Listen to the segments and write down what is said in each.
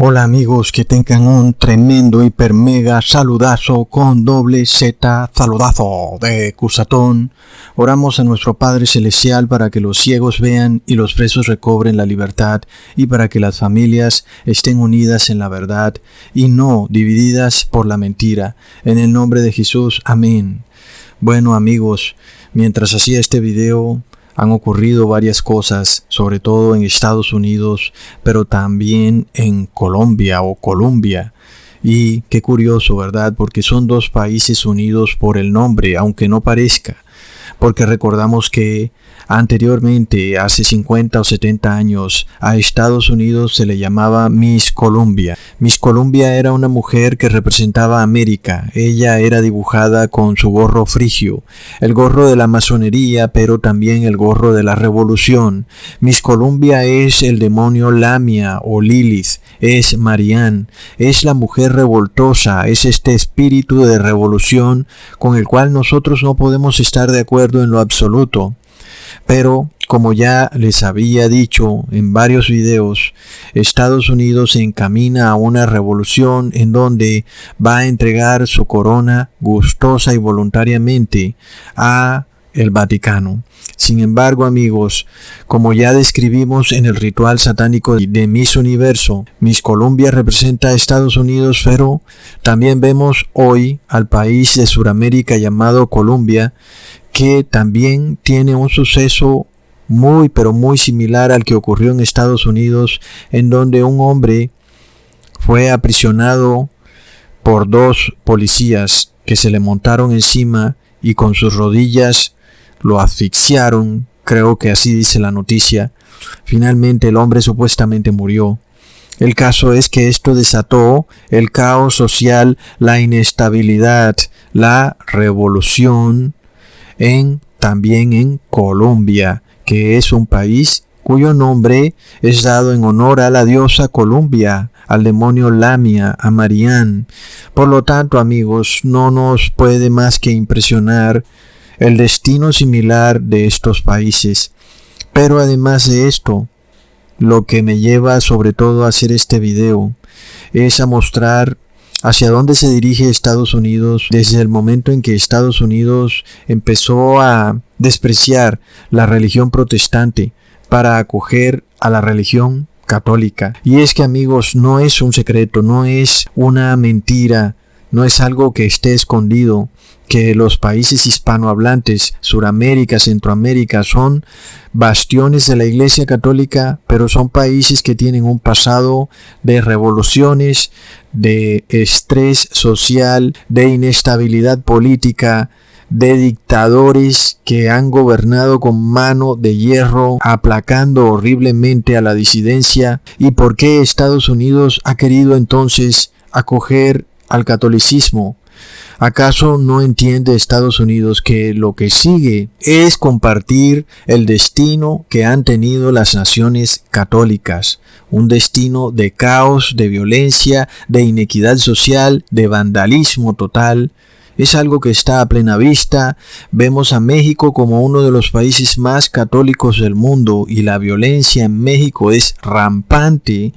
Hola amigos, que tengan un tremendo hiper mega saludazo con doble Z saludazo de Cusatón. Oramos a nuestro Padre Celestial para que los ciegos vean y los presos recobren la libertad y para que las familias estén unidas en la verdad y no divididas por la mentira. En el nombre de Jesús, amén. Bueno amigos, mientras hacía este video han ocurrido varias cosas, sobre todo en Estados Unidos, pero también en Colombia o Columbia. Y qué curioso, ¿verdad? Porque son dos países unidos por el nombre, aunque no parezca. Porque recordamos que anteriormente, hace 50 o 70 años, a Estados Unidos se le llamaba Miss Columbia. Miss Columbia era una mujer que representaba a América. Ella era dibujada con su gorro frigio, el gorro de la masonería, pero también el gorro de la revolución. Miss Columbia es el demonio Lamia o Lilith, es Marianne, es la mujer revoltosa, es este espíritu de revolución con el cual nosotros no podemos estar de acuerdo en lo absoluto. Pero, como ya les había dicho en varios videos, Estados Unidos se encamina a una revolución en donde va a entregar su corona gustosa y voluntariamente a el Vaticano. Sin embargo, amigos, como ya describimos en el ritual satánico de Miss Universo, Miss Columbia representa a Estados Unidos, pero también vemos hoy al país de Sudamérica llamado Colombia, que también tiene un suceso muy similar al que ocurrió en Estados Unidos, en donde un hombre fue aprisionado por dos policías que se le montaron encima y con sus rodillas lo asfixiaron, creo que así dice la noticia. Finalmente el hombre supuestamente murió. El caso es que esto desató el caos social, la inestabilidad, la revolución también en Colombia, que es un país cuyo nombre es dado en honor a la diosa Columbia, al demonio Lamia, a Marianne. Por lo tanto, amigos, no nos puede más que impresionar el destino similar de estos países. Pero además de esto, lo que me lleva sobre todo a hacer este video es a mostrar hacia dónde se dirige Estados Unidos desde el momento en que Estados Unidos empezó a despreciar la religión protestante para acoger a la religión católica. Y es que, amigos, no es un secreto, no es una mentira, no es algo que esté escondido, que los países hispanohablantes, Suramérica, Centroamérica, son bastiones de la Iglesia Católica, pero son países que tienen un pasado de revoluciones, de estrés social, de inestabilidad política, de dictadores que han gobernado con mano de hierro, aplacando horriblemente a la disidencia. ¿Y por qué Estados Unidos ha querido entonces acoger al catolicismo? ¿Acaso no entiende Estados Unidos que lo que sigue es compartir el destino que han tenido las naciones católicas? Un destino de caos, de violencia, de inequidad social, de vandalismo total. Es algo que está a plena vista. Vemos a México como uno de los países más católicos del mundo y la violencia en México es rampante.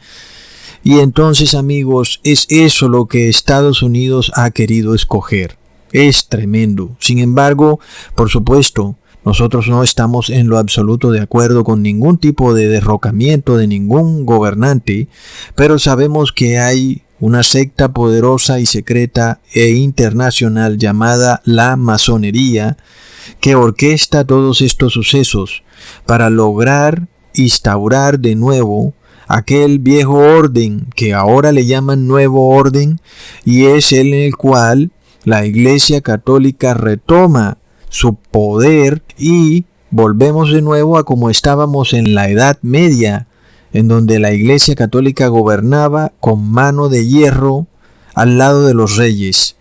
Y entonces, amigos, es eso lo que Estados Unidos ha querido escoger. Es tremendo. Sin embargo, por supuesto, nosotros no estamos en lo absoluto de acuerdo con ningún tipo de derrocamiento de ningún gobernante, pero sabemos que hay una secta poderosa y secreta e internacional llamada la masonería, que orquesta todos estos sucesos para lograr instaurar de nuevo aquel viejo orden que ahora le llaman nuevo orden, y es en el cual la Iglesia Católica retoma su poder y volvemos de nuevo a como estábamos en la Edad Media, en donde la Iglesia Católica gobernaba con mano de hierro al lado de los reyes.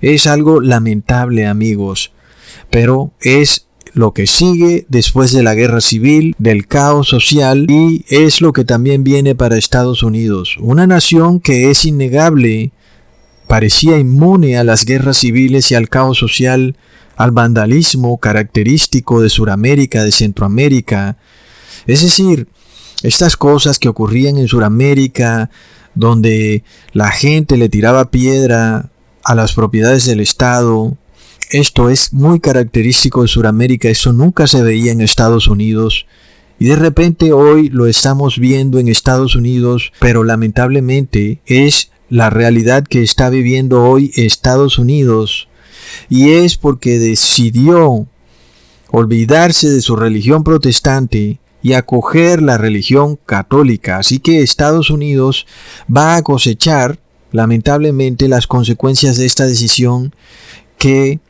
Es algo lamentable, amigos, pero es lo que sigue después de la guerra civil, del caos social, y es lo que también viene para Estados Unidos. Una nación que es innegable, parecía inmune a las guerras civiles y al caos social, al vandalismo característico de Sudamérica, de Centroamérica. Es decir, estas cosas que ocurrían en Sudamérica, donde la gente le tiraba piedra a las propiedades del Estado. Esto es muy característico de Sudamérica, eso nunca se veía en Estados Unidos. Y de repente hoy lo estamos viendo en Estados Unidos, pero lamentablemente es la realidad que está viviendo hoy Estados Unidos. Y es porque decidió olvidarse de su religión protestante y acoger la religión católica. Así que Estados Unidos va a cosechar, lamentablemente, las consecuencias de esta decisión que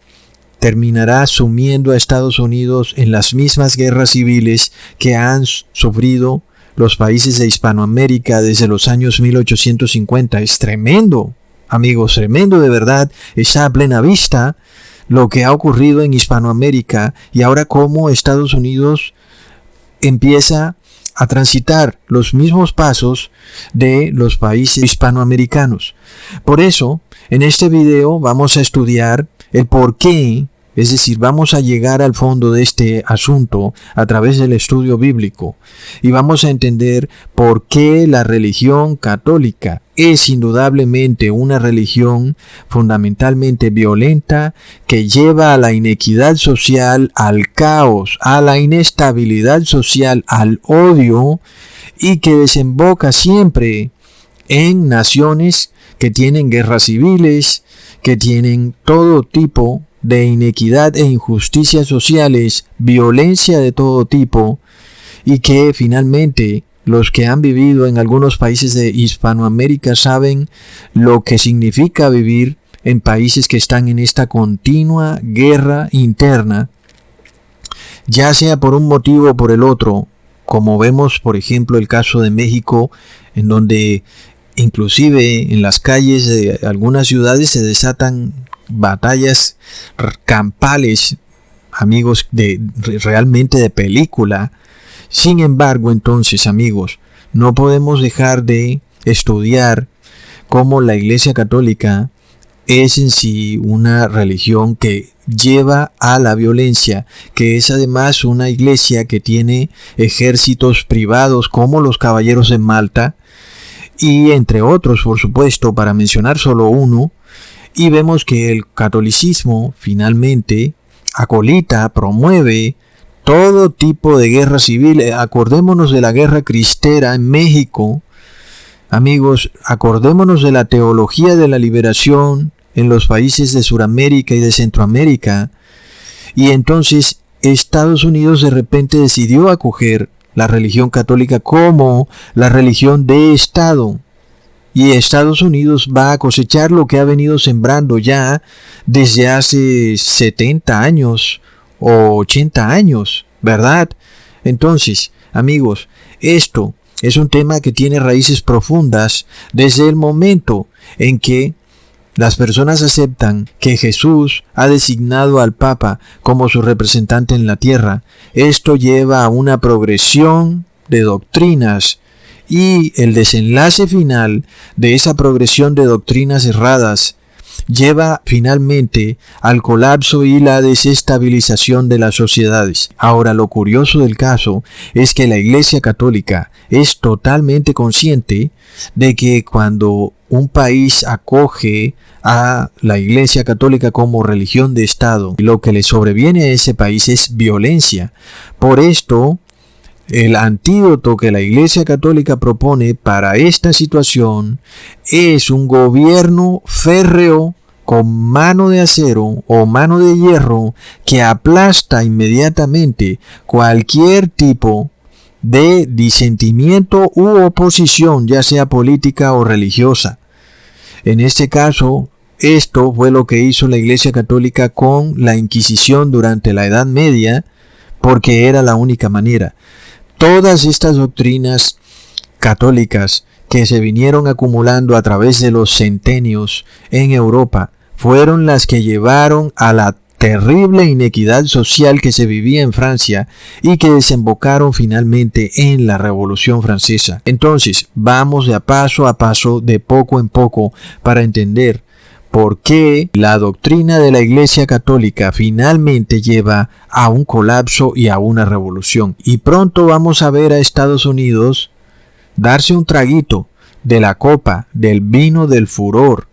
terminará sumiendo a Estados Unidos en las mismas guerras civiles que han sufrido los países de Hispanoamérica desde los años 1850. Es tremendo, amigos, tremendo de verdad. Está a plena vista lo que ha ocurrido en Hispanoamérica y ahora cómo Estados Unidos empieza a transitar los mismos pasos de los países hispanoamericanos. Por eso, en este video vamos a estudiar el por qué, es decir, vamos a llegar al fondo de este asunto a través del estudio bíblico y vamos a entender por qué la religión católica es indudablemente una religión fundamentalmente violenta que lleva a la inequidad social, al caos, a la inestabilidad social, al odio y que desemboca siempre en naciones que tienen guerras civiles, que tienen todo tipo de inequidad e injusticias sociales, violencia de todo tipo, y que finalmente los que han vivido en algunos países de Hispanoamérica saben lo que significa vivir en países que están en esta continua guerra interna, ya sea por un motivo o por el otro, como vemos por ejemplo el caso de México, en donde inclusive en las calles de algunas ciudades se desatan batallas campales, amigos, realmente de película. Sin embargo, entonces, amigos, no podemos dejar de estudiar cómo la Iglesia Católica es en sí una religión que lleva a la violencia, que es además una iglesia que tiene ejércitos privados como los Caballeros de Malta y entre otros, por supuesto, para mencionar solo uno. Y vemos que el catolicismo finalmente acolita, promueve todo tipo de guerra civil. Acordémonos de la guerra cristera en México. Amigos, acordémonos de la teología de la liberación en los países de Sudamérica y de Centroamérica. Y entonces Estados Unidos de repente decidió acoger la religión católica como la religión de Estado. Y Estados Unidos va a cosechar lo que ha venido sembrando ya desde hace 70 años o 80 años, ¿verdad? Entonces, amigos, esto es un tema que tiene raíces profundas desde el momento en que las personas aceptan que Jesús ha designado al Papa como su representante en la tierra. Esto lleva a una progresión de doctrinas y el desenlace final de esa progresión de doctrinas erradas lleva finalmente al colapso y la desestabilización de las sociedades. Ahora, lo curioso del caso es que la Iglesia Católica es totalmente consciente de que cuando un país acoge a la Iglesia Católica como religión de Estado, lo que le sobreviene a ese país es violencia. Por esto, el antídoto que la Iglesia Católica propone para esta situación es un gobierno férreo con mano de acero o mano de hierro que aplasta inmediatamente cualquier tipo de disentimiento u oposición, ya sea política o religiosa. En este caso, esto fue lo que hizo la Iglesia Católica con la Inquisición durante la Edad Media, porque era la única manera. Todas estas doctrinas católicas que se vinieron acumulando a través de los centenios en Europa fueron las que llevaron a la terrible inequidad social que se vivía en Francia y que desembocaron finalmente en la Revolución Francesa. Entonces, vamos de a paso, de poco en poco, para entender por qué la doctrina de la Iglesia Católica finalmente lleva a un colapso y a una revolución. Y pronto vamos a ver a Estados Unidos darse un traguito de la copa, del vino del furor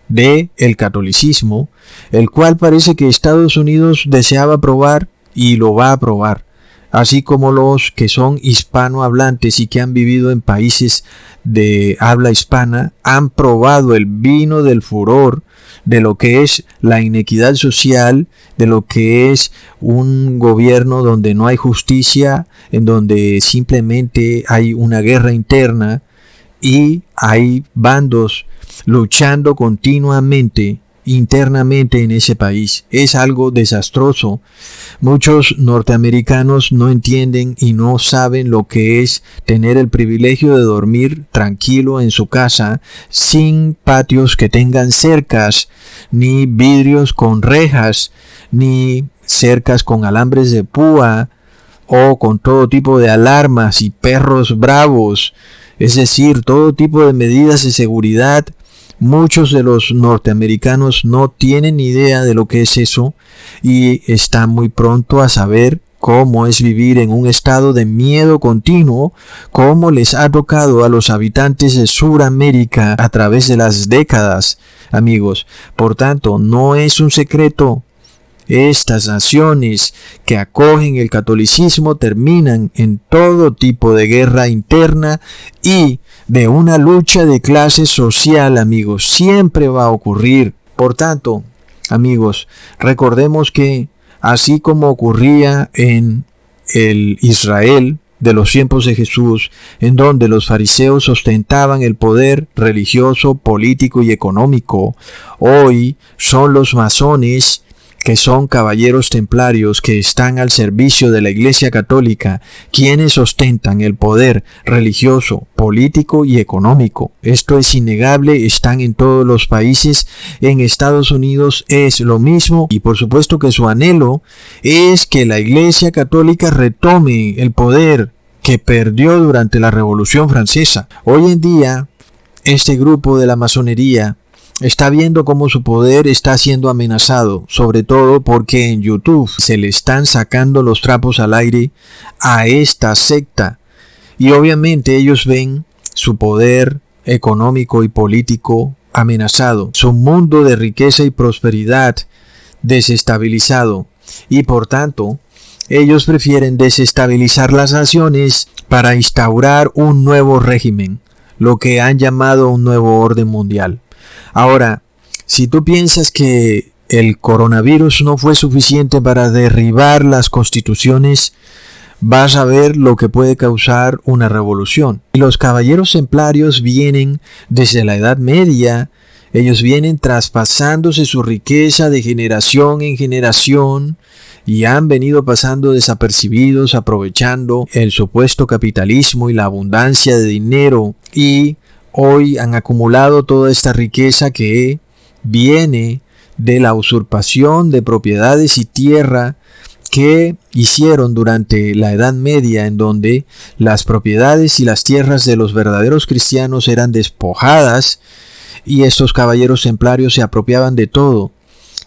del catolicismo, el cual parece que Estados Unidos deseaba probar y lo va a probar, así como los que son hispanohablantes y que han vivido en países de habla hispana, han probado el vino del furor de lo que es la inequidad social, de lo que es un gobierno donde no hay justicia, en donde simplemente hay una guerra interna y hay bandos luchando continuamente internamente en ese país. Es algo desastroso. Muchos norteamericanos no entienden y no saben lo que es tener el privilegio de dormir tranquilo en su casa, sin patios que tengan cercas, ni vidrios con rejas, ni cercas con alambres de púa, o con todo tipo de alarmas y perros bravos, es decir, todo tipo de medidas de seguridad. Muchos de los norteamericanos no tienen idea de lo que es eso y están muy pronto a saber cómo es vivir en un estado de miedo continuo, como les ha tocado a los habitantes de Sudamérica a través de las décadas, amigos. Por tanto, no es un secreto. Estas naciones que acogen el catolicismo terminan en todo tipo de guerra interna y de una lucha de clase social, amigos. Siempre va a ocurrir. Por tanto, amigos, recordemos que así como ocurría en el Israel de los tiempos de Jesús, en donde los fariseos ostentaban el poder religioso, político y económico, hoy son los masones, que son caballeros templarios que están al servicio de la Iglesia Católica, quienes ostentan el poder religioso, político y económico. Esto es innegable, están en todos los países. En Estados Unidos es lo mismo y por supuesto que su anhelo es que la Iglesia Católica retome el poder que perdió durante la Revolución Francesa. Hoy en día, este grupo de la masonería está viendo cómo su poder está siendo amenazado, sobre todo porque en YouTube se le están sacando los trapos al aire a esta secta y obviamente ellos ven su poder económico y político amenazado, su mundo de riqueza y prosperidad desestabilizado y por tanto ellos prefieren desestabilizar las naciones para instaurar un nuevo régimen, lo que han llamado un nuevo orden mundial. Ahora, si tú piensas que el coronavirus no fue suficiente para derribar las constituciones, vas a ver lo que puede causar una revolución. Y los caballeros templarios vienen desde la Edad Media, ellos vienen traspasándose su riqueza de generación en generación y han venido pasando desapercibidos, aprovechando el supuesto capitalismo y la abundancia de dinero y hoy han acumulado toda esta riqueza que viene de la usurpación de propiedades y tierra que hicieron durante la Edad Media, en donde las propiedades y las tierras de los verdaderos cristianos eran despojadas y estos caballeros templarios se apropiaban de todo.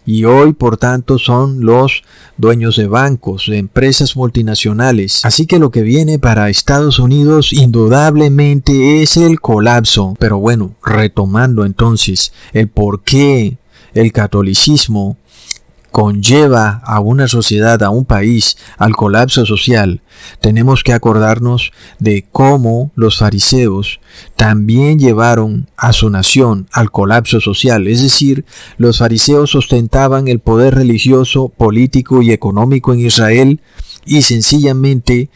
Y hoy, por tanto, son los dueños de bancos, de empresas multinacionales. Así que lo que viene para Estados Unidos indudablemente es el colapso. Pero bueno, retomando entonces el por qué el catolicismo conlleva a una sociedad, a un país, al colapso social, tenemos que acordarnos de cómo los fariseos también llevaron a su nación al colapso social. Es decir, los fariseos ostentaban el poder religioso, político y económico en Israel y sencillamente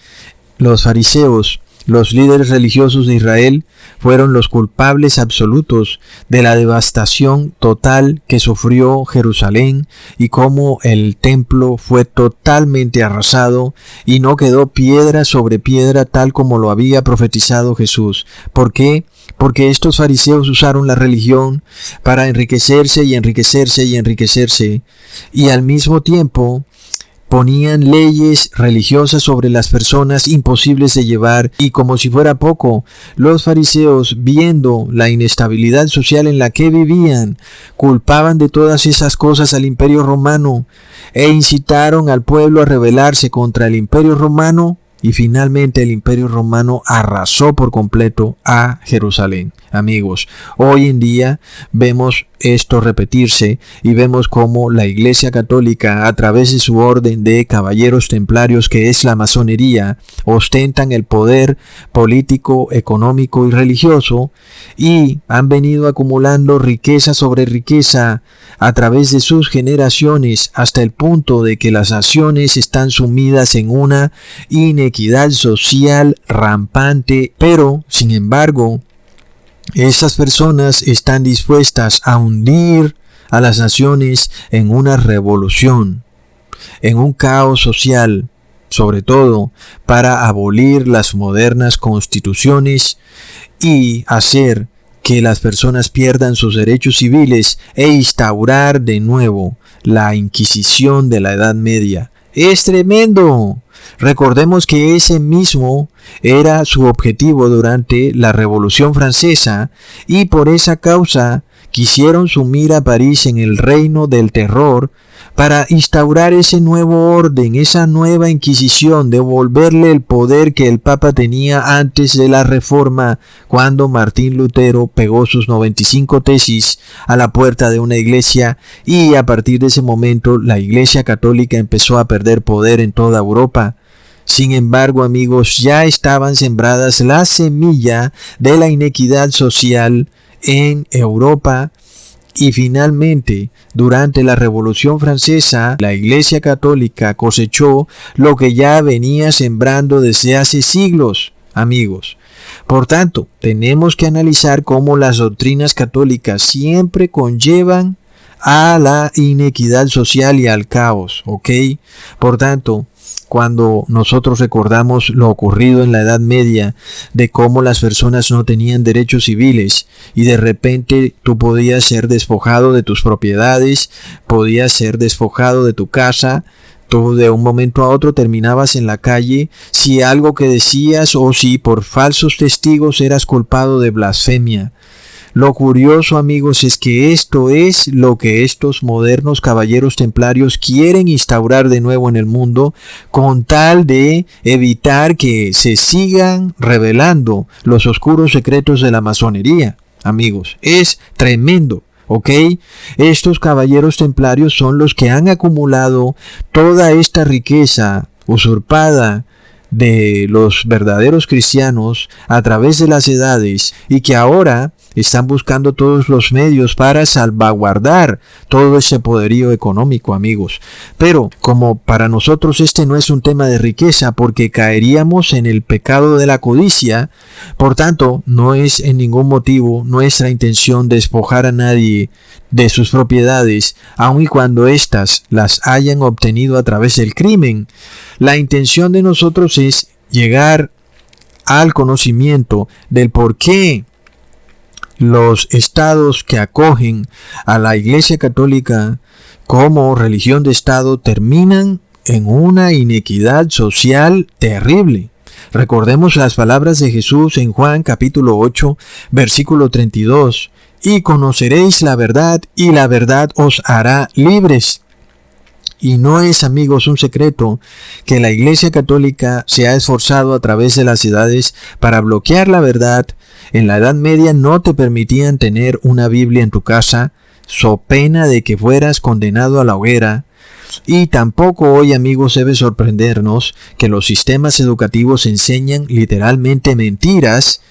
los fariseos, los líderes religiosos de Israel, fueron los culpables absolutos de la devastación total que sufrió Jerusalén y cómo el templo fue totalmente arrasado y no quedó piedra sobre piedra tal como lo había profetizado Jesús. ¿Por qué? Porque estos fariseos usaron la religión para enriquecerse y enriquecerse y enriquecerse y al mismo tiempo ponían leyes religiosas sobre las personas imposibles de llevar y como si fuera poco, los fariseos, viendo la inestabilidad social en la que vivían, culpaban de todas esas cosas al Imperio Romano e incitaron al pueblo a rebelarse contra el Imperio Romano y finalmente el Imperio Romano arrasó por completo a Jerusalén. Amigos, hoy en día vemos esto repetirse y vemos cómo la Iglesia Católica, a través de su orden de caballeros templarios, que es la masonería, ostentan el poder político, económico y religioso, y han venido acumulando riqueza sobre riqueza a través de sus generaciones, hasta el punto de que las naciones están sumidas en una inequidad social rampante. Pero, sin embargo, esas personas están dispuestas a hundir a las naciones en una revolución, en un caos social, sobre todo para abolir las modernas constituciones y hacer que las personas pierdan sus derechos civiles e instaurar de nuevo la Inquisición de la Edad Media. ¡Es tremendo! Recordemos que ese mismo era su objetivo durante la Revolución Francesa, y por esa causa quisieron sumir a París en el reino del terror para instaurar ese nuevo orden, esa nueva Inquisición, devolverle el poder que el Papa tenía antes de la Reforma, cuando Martín Lutero pegó sus 95 tesis a la puerta de una iglesia, y a partir de ese momento la Iglesia Católica empezó a perder poder en toda Europa. Sin embargo, amigos, ya estaban sembradas la semilla de la inequidad social en Europa, y finalmente, durante la Revolución Francesa, la Iglesia Católica cosechó lo que ya venía sembrando desde hace siglos, amigos. Por tanto, tenemos que analizar cómo las doctrinas católicas siempre conllevan a la inequidad social y al caos, ¿ok? Por tanto, cuando nosotros recordamos lo ocurrido en la Edad Media, de cómo las personas no tenían derechos civiles y de repente tú podías ser despojado de tus propiedades, podías ser despojado de tu casa, tú de un momento a otro terminabas en la calle si algo que decías o si por falsos testigos eras culpado de blasfemia. Lo curioso, amigos, es que esto es lo que estos modernos caballeros templarios quieren instaurar de nuevo en el mundo, con tal de evitar que se sigan revelando los oscuros secretos de la masonería. Amigos, es tremendo, ¿ok? Estos caballeros templarios son los que han acumulado toda esta riqueza usurpada de los verdaderos cristianos a través de las edades, y que ahora están buscando todos los medios para salvaguardar todo ese poderío económico, amigos. Pero como para nosotros este no es un tema de riqueza, porque caeríamos en el pecado de la codicia, por tanto no es en ningún motivo nuestra intención despojar a nadie de sus propiedades, aun y cuando éstas las hayan obtenido a través del crimen. La intención de nosotros es llegar al conocimiento del por qué los estados que acogen a la Iglesia Católica como religión de Estado terminan en una inequidad social terrible. Recordemos las palabras de Jesús en Juan capítulo 8, versículo 32. Y conoceréis la verdad, y la verdad os hará libres. Y no es, amigos, un secreto que la Iglesia Católica se ha esforzado a través de las edades para bloquear la verdad. En la Edad Media no te permitían tener una Biblia en tu casa, so pena de que fueras condenado a la hoguera. Y tampoco hoy, amigos, debe sorprendernos que los sistemas educativos enseñan literalmente mentiras,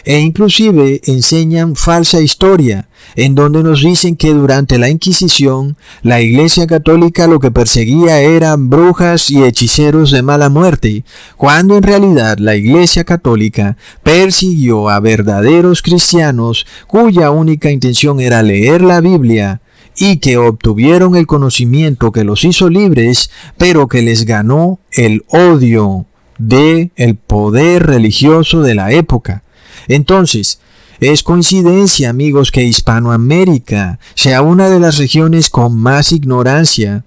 e inclusive enseñan falsa historia, en donde nos dicen que durante la Inquisición la Iglesia Católica lo que perseguía eran brujas y hechiceros de mala muerte, cuando en realidad la Iglesia Católica persiguió a verdaderos cristianos cuya única intención era leer la Biblia, y que obtuvieron el conocimiento que los hizo libres, pero que les ganó el odio del poder religioso de la época. Entonces, es coincidencia, amigos, que Hispanoamérica sea una de las regiones con más ignorancia.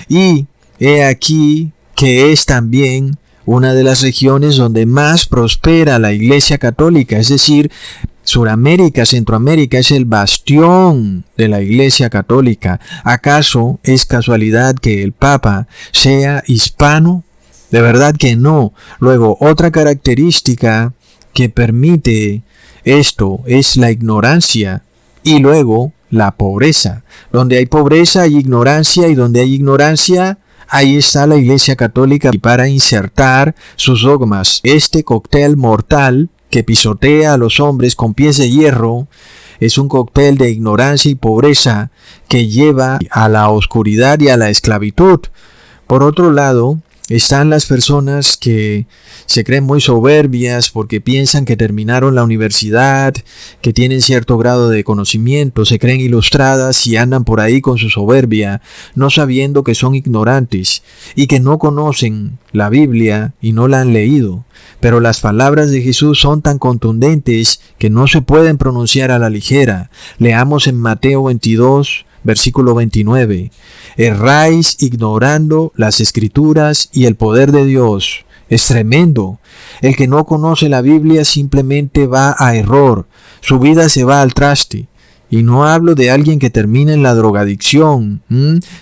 Y he aquí que es también una de las regiones donde más prospera la Iglesia Católica, es decir, Suramérica, Centroamérica es el bastión de la Iglesia Católica. ¿Acaso es casualidad que el Papa sea hispano? De verdad que no. Luego, otra característica que permite esto es la ignorancia y luego la pobreza. Donde hay pobreza hay ignorancia y donde hay ignorancia, ahí está la Iglesia Católica para insertar sus dogmas. Este cóctel mortal que pisotea a los hombres con pies de hierro es un cóctel de ignorancia y pobreza que lleva a la oscuridad y a la esclavitud. Por otro lado, están las personas que se creen muy soberbias porque piensan que terminaron la universidad, que tienen cierto grado de conocimiento, se creen ilustradas y andan por ahí con su soberbia, no sabiendo que son ignorantes y que no conocen la Biblia y no la han leído. Pero las palabras de Jesús son tan contundentes que no se pueden pronunciar a la ligera. Leamos en Mateo 22, versículo 29. Erráis ignorando las Escrituras y el poder de Dios. Es tremendo. El que no conoce la Biblia simplemente va a error. Su vida se va al traste. Y no hablo de alguien que termina en la drogadicción,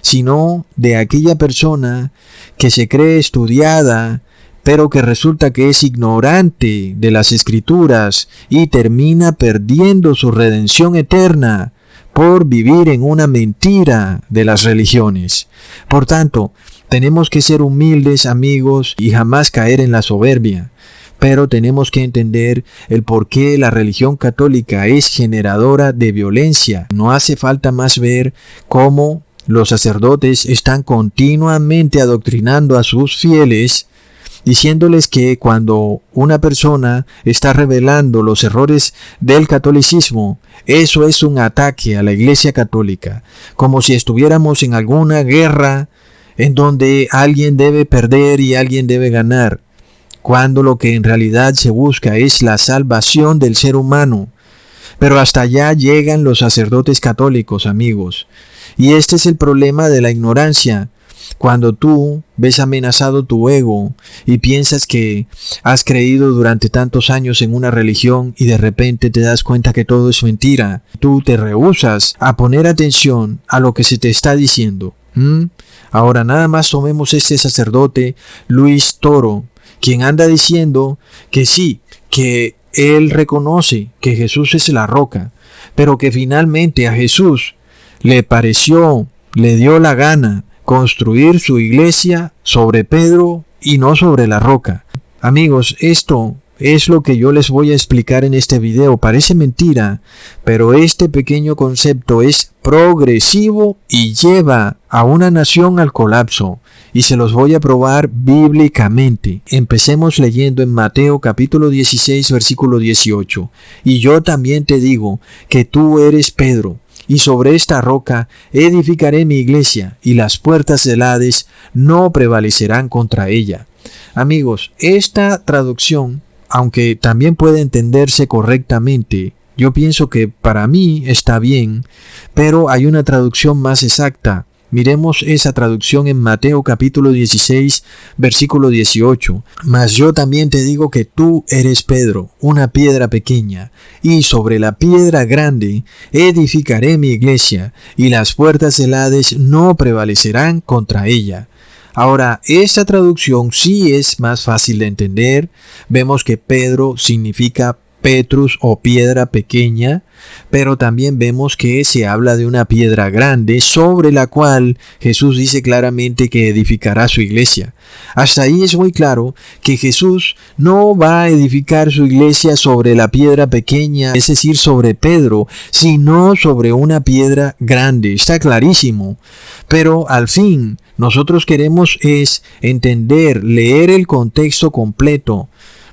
sino de aquella persona que se cree estudiada, pero que resulta que es ignorante de las Escrituras y termina perdiendo su redención eterna por vivir en una mentira de las religiones. Por tanto, tenemos que ser humildes, amigos, y jamás caer en la soberbia. Pero tenemos que entender el por qué la religión católica es generadora de violencia. No hace falta más ver cómo los sacerdotes están continuamente adoctrinando a sus fieles, diciéndoles que cuando una persona está revelando los errores del catolicismo, eso es un ataque a la Iglesia Católica, como si estuviéramos en alguna guerra en donde alguien debe perder y alguien debe ganar, cuando lo que en realidad se busca es la salvación del ser humano. Pero hasta allá llegan los sacerdotes católicos, amigos, y este es el problema de la ignorancia. Cuando tú ves amenazado tu ego y piensas que has creído durante tantos años en una religión y de repente te das cuenta que todo es mentira, tú te rehusas a poner atención a lo que se te está diciendo. Ahora nada más tomemos este sacerdote Luis Toro, quien anda diciendo que sí, que él reconoce que Jesús es la roca, pero que finalmente a Jesús le dio la gana construir su iglesia sobre Pedro y no sobre la roca. Amigos, esto es lo que yo les voy a explicar en este video. Parece mentira, pero este pequeño concepto es progresivo y lleva a una nación al colapso. Y se los voy a probar bíblicamente. Empecemos leyendo en Mateo capítulo 16, versículo 18. Y yo también te digo que tú eres Pedro, y sobre esta roca edificaré mi iglesia, y las puertas del Hades no prevalecerán contra ella. Amigos, esta traducción, aunque también puede entenderse correctamente, yo pienso que para mí está bien, pero hay una traducción más exacta. Miremos esa traducción en Mateo capítulo 16, versículo 18. Mas yo también te digo que tú eres Pedro, una piedra pequeña, y sobre la piedra grande edificaré mi iglesia, y las puertas del Hades no prevalecerán contra ella. Ahora, esta traducción sí es más fácil de entender. Vemos que Pedro significa Petrus o piedra pequeña, pero también vemos que se habla de una piedra grande sobre la cual Jesús dice claramente que edificará su iglesia. Hasta ahí es muy claro que Jesús no va a edificar su iglesia sobre la piedra pequeña, es decir, sobre Pedro, sino sobre una piedra grande. Está clarísimo. Pero al fin, nosotros queremos es entender, leer el contexto completo,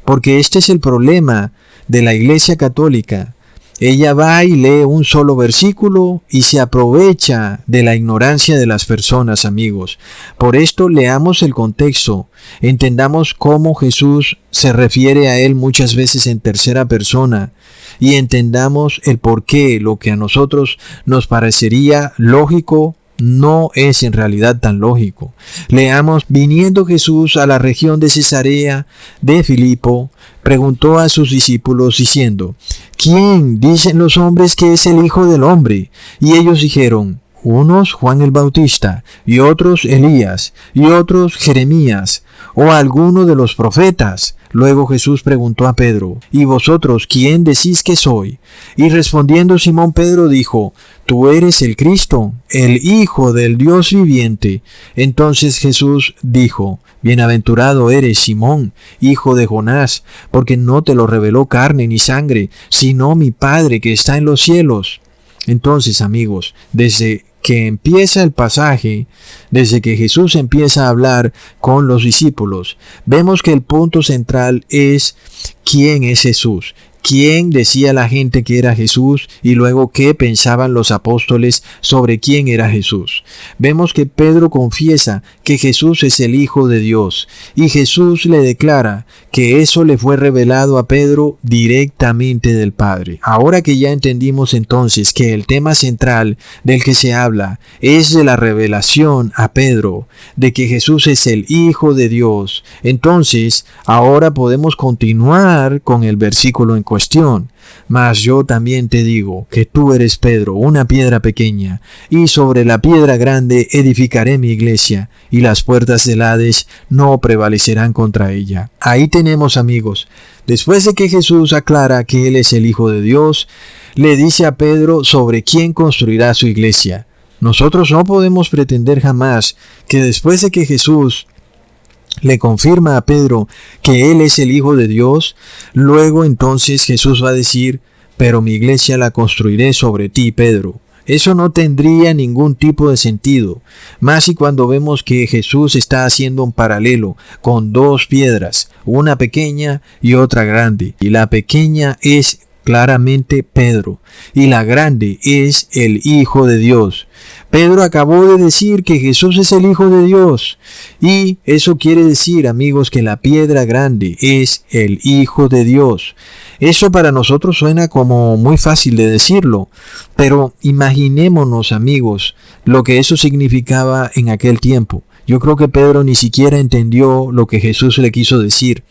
porque este es el problema de la Iglesia Católica. Ella va y lee un solo versículo y se aprovecha de la ignorancia de las personas, amigos. Por esto leamos el contexto, entendamos cómo Jesús se refiere a él muchas veces en tercera persona y entendamos el por qué lo que a nosotros nos parecería lógico no es en realidad tan lógico. Leamos: viniendo Jesús a la región de Cesarea de Filipo, preguntó a sus discípulos diciendo: ¿quién dicen los hombres que es el Hijo del Hombre? Y ellos dijeron: unos Juan el Bautista, y otros Elías, y otros Jeremías, o alguno de los profetas. Luego Jesús preguntó a Pedro, ¿y vosotros quién decís que soy? Y respondiendo Simón Pedro dijo, tú eres el Cristo, el Hijo del Dios viviente. Entonces Jesús dijo, bienaventurado eres Simón, hijo de Jonás, porque no te lo reveló carne ni sangre, sino mi Padre que está en los cielos. Entonces, amigos, desde que empieza el pasaje, desde que Jesús empieza a hablar con los discípulos, vemos que el punto central es ¿quién es Jesús? ¿Quién decía la gente que era Jesús? Y luego, ¿qué pensaban los apóstoles sobre quién era Jesús? Vemos que Pedro confiesa que Jesús es el Hijo de Dios. Y Jesús le declara que eso le fue revelado a Pedro directamente del Padre. Ahora que ya entendimos entonces que el tema central del que se habla es de la revelación a Pedro, de que Jesús es el Hijo de Dios, entonces ahora podemos continuar con el versículo en cuestión. Mas yo también te digo que tú eres Pedro, una piedra pequeña, y sobre la piedra grande edificaré mi iglesia, y las puertas del Hades no prevalecerán contra ella. Ahí tenemos, amigos, después de que Jesús aclara que Él es el Hijo de Dios, le dice a Pedro sobre quién construirá su iglesia. Nosotros no podemos pretender jamás que después de que Jesús le confirma a Pedro que Él es el Hijo de Dios, luego entonces Jesús va a decir, pero mi iglesia la construiré sobre ti, Pedro. Eso no tendría ningún tipo de sentido, más y cuando vemos que Jesús está haciendo un paralelo con dos piedras, una pequeña y otra grande, y la pequeña es claramente Pedro, y la grande es el Hijo de Dios. Pedro acabó de decir que Jesús es el Hijo de Dios, y eso quiere decir, amigos, que la piedra grande es el Hijo de Dios. Eso para nosotros suena como muy fácil de decirlo, pero imaginémonos, amigos, lo que eso significaba en aquel tiempo. Yo creo que Pedro ni siquiera entendió lo que Jesús le quiso decir.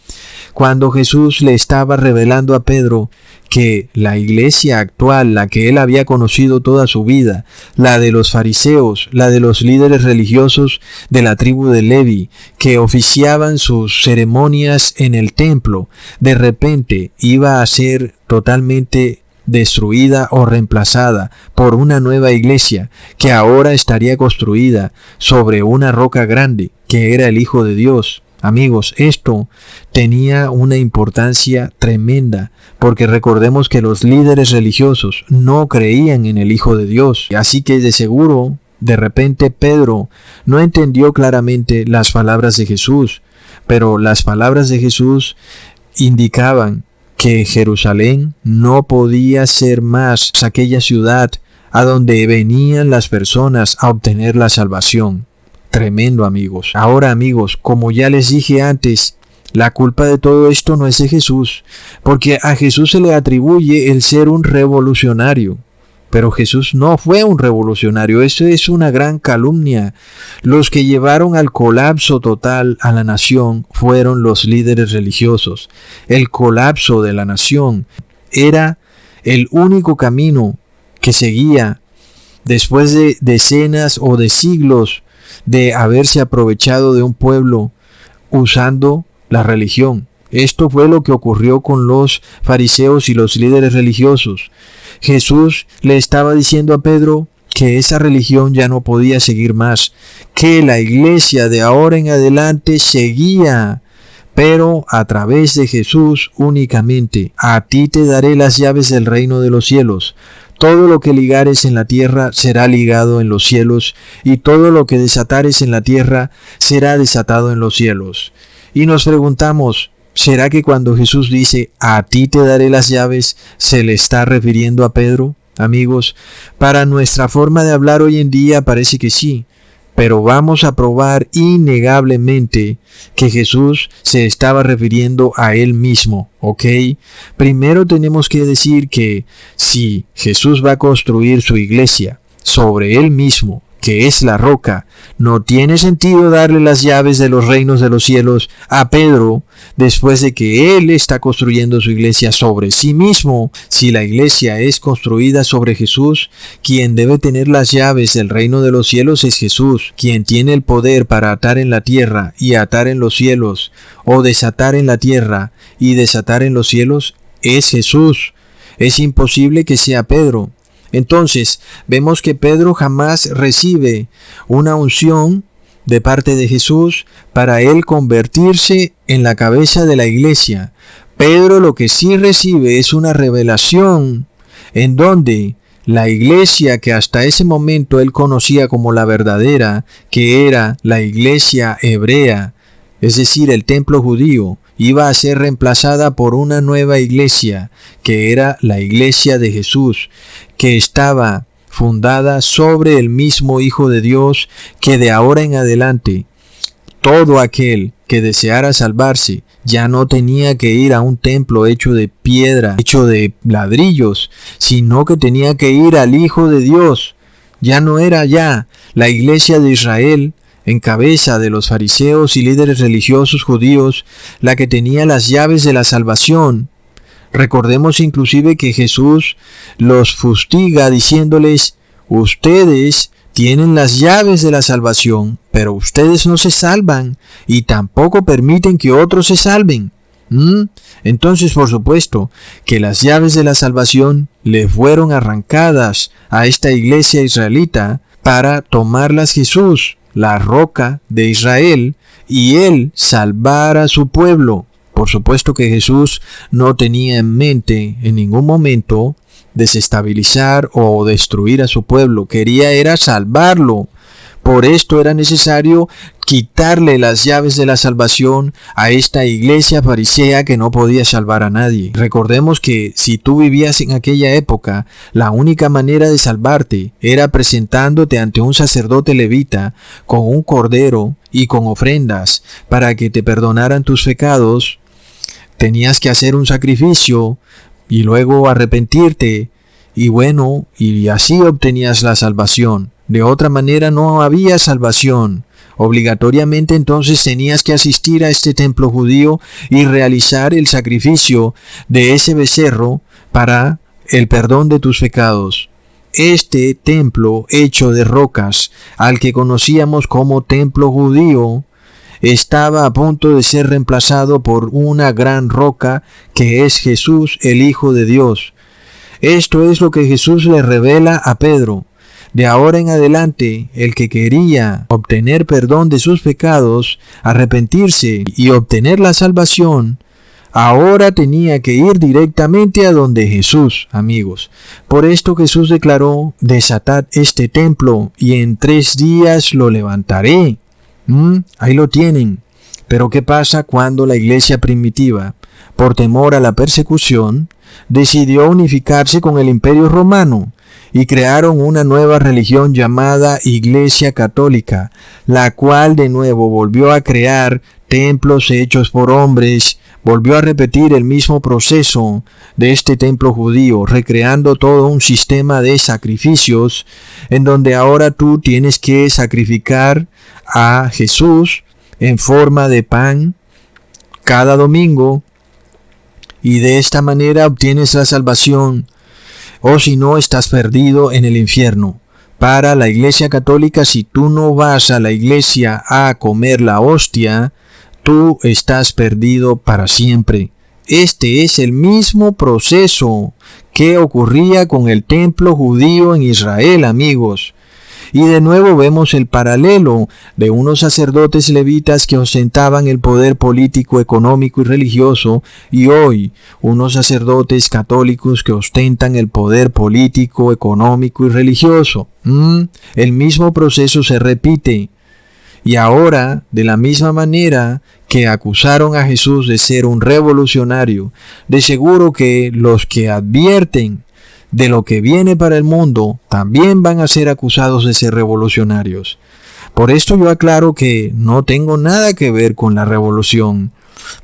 Cuando Jesús le estaba revelando a Pedro que la iglesia actual, la que él había conocido toda su vida, la de los fariseos, la de los líderes religiosos de la tribu de Levi, que oficiaban sus ceremonias en el templo, de repente iba a ser totalmente destruida o reemplazada por una nueva iglesia que ahora estaría construida sobre una roca grande, que era el Hijo de Dios. Amigos, esto tenía una importancia tremenda, porque recordemos que los líderes religiosos no creían en el Hijo de Dios. Así que de seguro, de repente Pedro no entendió claramente las palabras de Jesús, pero las palabras de Jesús indicaban que Jerusalén no podía ser más aquella ciudad a donde venían las personas a obtener la salvación. Tremendo, amigos. Ahora, amigos, como ya les dije antes, la culpa de todo esto no es de Jesús, porque a Jesús se le atribuye el ser un revolucionario. Pero Jesús no fue un revolucionario, eso es una gran calumnia. Los que llevaron al colapso total a la nación fueron los líderes religiosos. El colapso de la nación era el único camino que seguía después de decenas o de siglos de haberse aprovechado de un pueblo usando la religión. Esto fue lo que ocurrió con los fariseos y los líderes religiosos. Jesús le estaba diciendo a Pedro que esa religión ya no podía seguir más, que la iglesia de ahora en adelante seguía, pero a través de Jesús únicamente. A ti te daré las llaves del reino de los cielos. Todo lo que ligares en la tierra será ligado en los cielos, y todo lo que desatares en la tierra será desatado en los cielos. Y nos preguntamos, ¿será que cuando Jesús dice, a ti te daré las llaves, se le está refiriendo a Pedro? Amigos, para nuestra forma de hablar hoy en día parece que sí, pero vamos a probar innegablemente que Jesús se estaba refiriendo a Él mismo, ¿ok? Primero tenemos que decir que si Jesús va a construir su iglesia sobre Él mismo, que es la roca. No tiene sentido darle las llaves de los reinos de los cielos a Pedro después de que él está construyendo su iglesia sobre sí mismo. Si la iglesia es construida sobre Jesús, quien debe tener las llaves del reino de los cielos es Jesús, quien tiene el poder para atar en la tierra y atar en los cielos, o desatar en la tierra y desatar en los cielos, es Jesús. Es imposible que sea Pedro. Entonces, vemos que Pedro jamás recibe una unción de parte de Jesús para él convertirse en la cabeza de la iglesia. Pedro lo que sí recibe es una revelación en donde la iglesia que hasta ese momento él conocía como la verdadera, que era la iglesia hebrea, es decir, el templo judío, iba a ser reemplazada por una nueva iglesia, que era la iglesia de Jesús, que estaba fundada sobre el mismo Hijo de Dios, que de ahora en adelante todo aquel que deseara salvarse ya no tenía que ir a un templo hecho de piedra, hecho de ladrillos, sino que tenía que ir al Hijo de Dios. Ya no era ya la iglesia de Israel, en cabeza de los fariseos y líderes religiosos judíos, la que tenía las llaves de la salvación. Recordemos inclusive que Jesús los fustiga diciéndoles: ustedes tienen las llaves de la salvación, pero ustedes no se salvan y tampoco permiten que otros se salven. Entonces, por supuesto, que las llaves de la salvación le fueron arrancadas a esta iglesia israelita para tomarlas Jesús, la roca de Israel, y él salvar a su pueblo. Por supuesto que Jesús no tenía en mente en ningún momento desestabilizar o destruir a su pueblo. Quería era salvarlo. Por esto era necesario quitarle las llaves de la salvación a esta iglesia farisea que no podía salvar a nadie. Recordemos que si tú vivías en aquella época, la única manera de salvarte era presentándote ante un sacerdote levita con un cordero y con ofrendas para que te perdonaran tus pecados. Tenías que hacer un sacrificio y luego arrepentirte, y así obtenías la salvación. De otra manera no había salvación. Obligatoriamente entonces tenías que asistir a este templo judío y realizar el sacrificio de ese becerro para el perdón de tus pecados. Este templo hecho de rocas, al que conocíamos como templo judío, estaba a punto de ser reemplazado por una gran roca que es Jesús, el Hijo de Dios. Esto es lo que Jesús le revela a Pedro. De ahora en adelante, el que quería obtener perdón de sus pecados, arrepentirse y obtener la salvación, ahora tenía que ir directamente a donde Jesús, amigos. Por esto Jesús declaró: desatad este templo y en 3 días lo levantaré. Ahí lo tienen. Pero ¿qué pasa cuando la iglesia primitiva, por temor a la persecución, decidió unificarse con el Imperio Romano y crearon una nueva religión llamada Iglesia Católica, la cual de nuevo volvió a crear templos hechos por hombres, volvió a repetir el mismo proceso de este templo judío, recreando todo un sistema de sacrificios en donde ahora tú tienes que sacrificar a Jesús en forma de pan cada domingo, y de esta manera obtienes la salvación, o si no, estás perdido en el infierno. Para la Iglesia Católica, si tú no vas a la iglesia a comer la hostia, tú estás perdido para siempre. Este es el mismo proceso que ocurría con el templo judío en Israel, amigos. Y de nuevo vemos el paralelo de unos sacerdotes levitas que ostentaban el poder político, económico y religioso, y hoy unos sacerdotes católicos que ostentan el poder político, económico y religioso. El mismo proceso se repite. Y ahora, de la misma manera que acusaron a Jesús de ser un revolucionario, de seguro que los que advierten de lo que viene para el mundo también van a ser acusados de ser revolucionarios. Por esto yo aclaro que no tengo nada que ver con la revolución,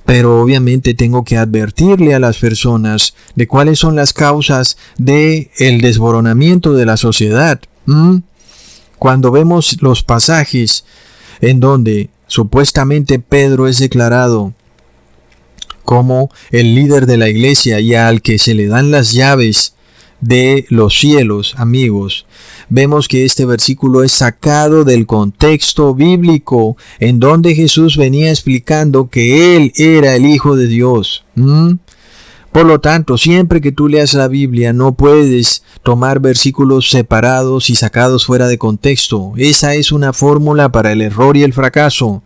pero obviamente tengo que advertirle a las personas de cuáles son las causas del desboronamiento de la sociedad. Cuando vemos los pasajes en donde supuestamente Pedro es declarado como el líder de la iglesia y al que se le dan las llaves de los cielos, amigos, vemos que este versículo es sacado del contexto bíblico en donde Jesús venía explicando que Él era el Hijo de Dios. Por lo tanto, siempre que tú leas la Biblia, no puedes tomar versículos separados y sacados fuera de contexto. Esa es una fórmula para el error y el fracaso.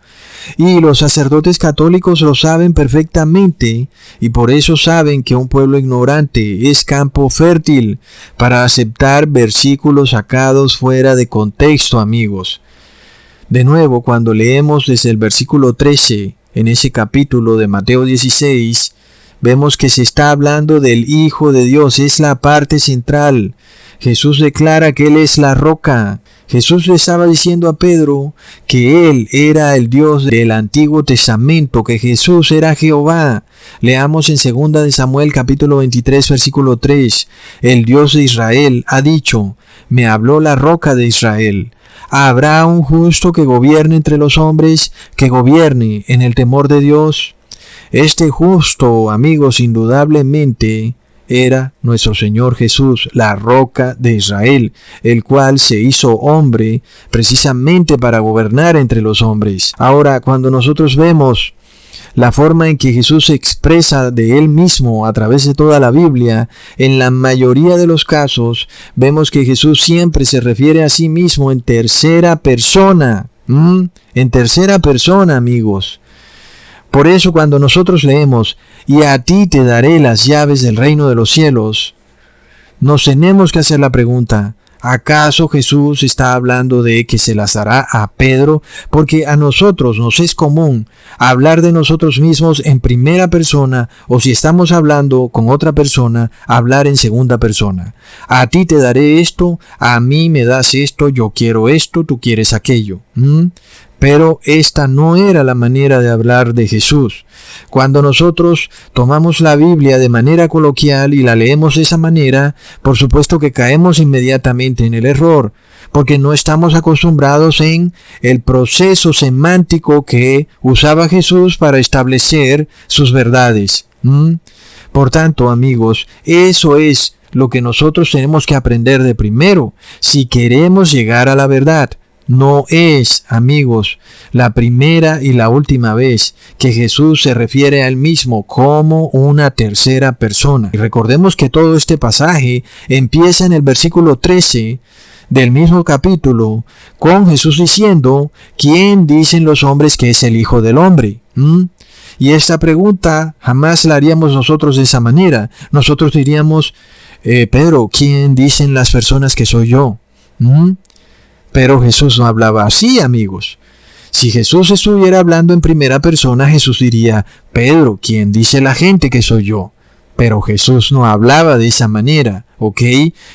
Y los sacerdotes católicos lo saben perfectamente, y por eso saben que un pueblo ignorante es campo fértil para aceptar versículos sacados fuera de contexto, amigos. De nuevo, cuando leemos desde el versículo 13, en ese capítulo de Mateo 16, vemos que se está hablando del Hijo de Dios, es la parte central. Jesús declara que Él es la roca. Jesús le estaba diciendo a Pedro que Él era el Dios del Antiguo Testamento, que Jesús era Jehová. Leamos en 2 de Samuel capítulo 23 versículo 3. El Dios de Israel ha dicho, me habló la roca de Israel. ¿Habrá un justo que gobierne entre los hombres, que gobierne en el temor de Dios? Este justo, amigos, indudablemente era nuestro Señor Jesús, la roca de Israel, el cual se hizo hombre precisamente para gobernar entre los hombres. Ahora, cuando nosotros vemos la forma en que Jesús se expresa de Él mismo a través de toda la Biblia, en la mayoría de los casos, vemos que Jesús siempre se refiere a sí mismo en tercera persona. En tercera persona, amigos. Por eso cuando nosotros leemos, y a ti te daré las llaves del reino de los cielos, nos tenemos que hacer la pregunta, ¿acaso Jesús está hablando de que se las dará a Pedro? Porque a nosotros nos es común hablar de nosotros mismos en primera persona, o si estamos hablando con otra persona, hablar en segunda persona. A ti te daré esto, a mí me das esto, yo quiero esto, tú quieres aquello. Pero esta no era la manera de hablar de Jesús. Cuando nosotros tomamos la Biblia de manera coloquial y la leemos de esa manera, por supuesto que caemos inmediatamente en el error, porque no estamos acostumbrados en el proceso semántico que usaba Jesús para establecer sus verdades. Por tanto, amigos, eso es lo que nosotros tenemos que aprender de primero, si queremos llegar a la verdad. No es, amigos, la primera y la última vez que Jesús se refiere a Él mismo como una tercera persona. Y recordemos que todo este pasaje empieza en el versículo 13 del mismo capítulo, con Jesús diciendo, ¿quién dicen los hombres que es el Hijo del Hombre? Y esta pregunta jamás la haríamos nosotros de esa manera. Nosotros diríamos, Pedro, ¿quién dicen las personas que soy yo? Pero Jesús no hablaba así, amigos. Si Jesús estuviera hablando en primera persona, Jesús diría, Pedro, ¿quién dice la gente que soy yo? Pero Jesús no hablaba de esa manera, ¿ok?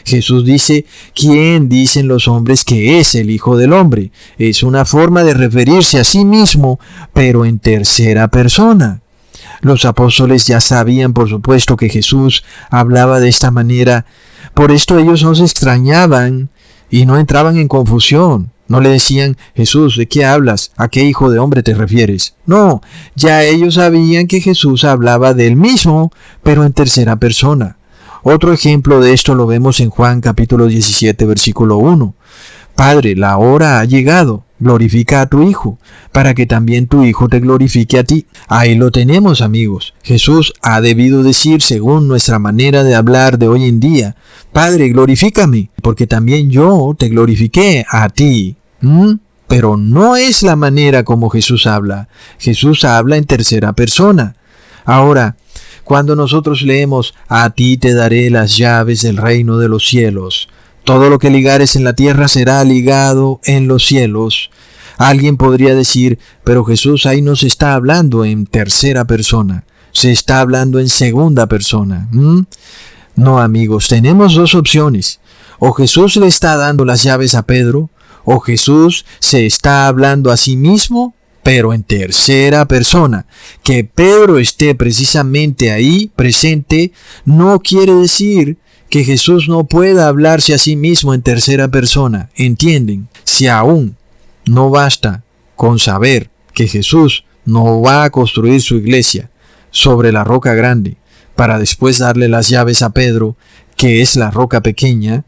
Jesús dice, ¿quién dicen los hombres que es el Hijo del Hombre? Es una forma de referirse a sí mismo, pero en tercera persona. Los apóstoles ya sabían, por supuesto, que Jesús hablaba de esta manera. Por esto ellos no se extrañaban y no entraban en confusión. No le decían, Jesús, ¿de qué hablas? ¿A qué hijo de hombre te refieres? No, ya ellos sabían que Jesús hablaba de él mismo, pero en tercera persona. Otro ejemplo de esto lo vemos en Juan capítulo 17, versículo 1. Padre, la hora ha llegado. Glorifica a tu Hijo, para que también tu Hijo te glorifique a ti. Ahí lo tenemos, amigos. Jesús ha debido decir, según nuestra manera de hablar de hoy en día, Padre, glorifícame, porque también yo te glorifiqué a ti. Pero no es la manera como Jesús habla. Jesús habla en tercera persona. Ahora, cuando nosotros leemos, a ti te daré las llaves del reino de los cielos, todo lo que ligares en la tierra será ligado en los cielos. Alguien podría decir, pero Jesús ahí no se está hablando en tercera persona, se está hablando en segunda persona. No, amigos, tenemos dos opciones. O Jesús le está dando las llaves a Pedro, o Jesús se está hablando a sí mismo, pero en tercera persona. Que Pedro esté precisamente ahí, presente, no quiere decir que Jesús no pueda hablarse a sí mismo en tercera persona. ¿Entienden? si aún no basta con saber que Jesús no va a construir su iglesia sobre la roca grande para después darle las llaves a Pedro, que es la roca pequeña,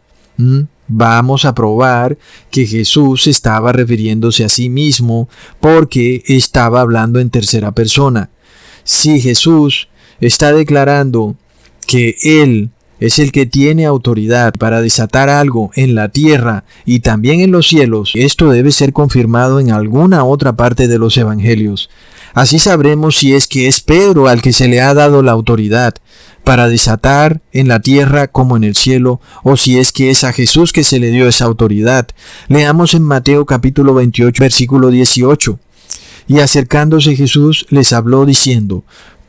vamos a probar que Jesús estaba refiriéndose a sí mismo porque estaba hablando en tercera persona. Si Jesús está declarando que Él es el que tiene autoridad para desatar algo en la tierra y también en los cielos, esto debe ser confirmado en alguna otra parte de los evangelios. Así sabremos si es que es Pedro al que se le ha dado la autoridad para desatar en la tierra como en el cielo, o si es que es a Jesús que se le dio esa autoridad. Leamos en Mateo capítulo 28, versículo 18. Y acercándose Jesús les habló diciendo: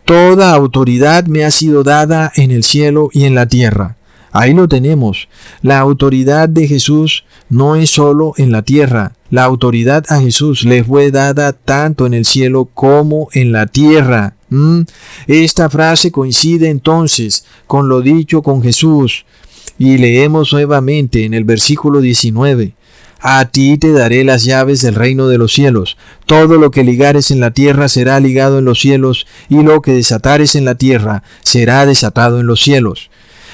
Toda autoridad me ha sido dada en el cielo y en la tierra. Ahí lo tenemos. La autoridad de Jesús no es solo en la tierra. La autoridad a Jesús le fue dada tanto en el cielo como en la tierra. Esta frase coincide entonces con lo dicho con Jesús. Y leemos nuevamente en el versículo 19. A ti te daré las llaves del reino de los cielos. Todo lo que ligares en la tierra será ligado en los cielos, y lo que desatares en la tierra será desatado en los cielos.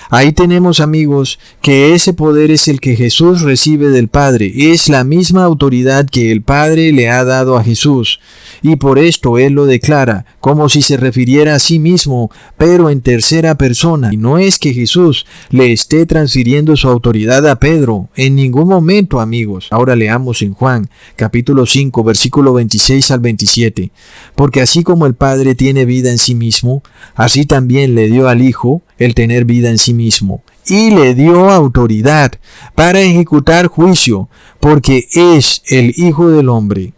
Ahí tenemos, amigos, que ese poder es el que Jesús recibe del Padre. Es la misma autoridad que el Padre le ha dado a Jesús. Y por esto Él lo declara como si se refiriera a sí mismo, pero en tercera persona. Y no es que Jesús le esté transfiriendo su autoridad a Pedro. En ningún momento, amigos. Ahora leamos en Juan, capítulo 5, versículo 26 al 27. Porque así como el Padre tiene vida en sí mismo, así también le dio al Hijo el tener vida en sí mismo, y le dio autoridad para ejecutar juicio, porque es el Hijo del Hombre.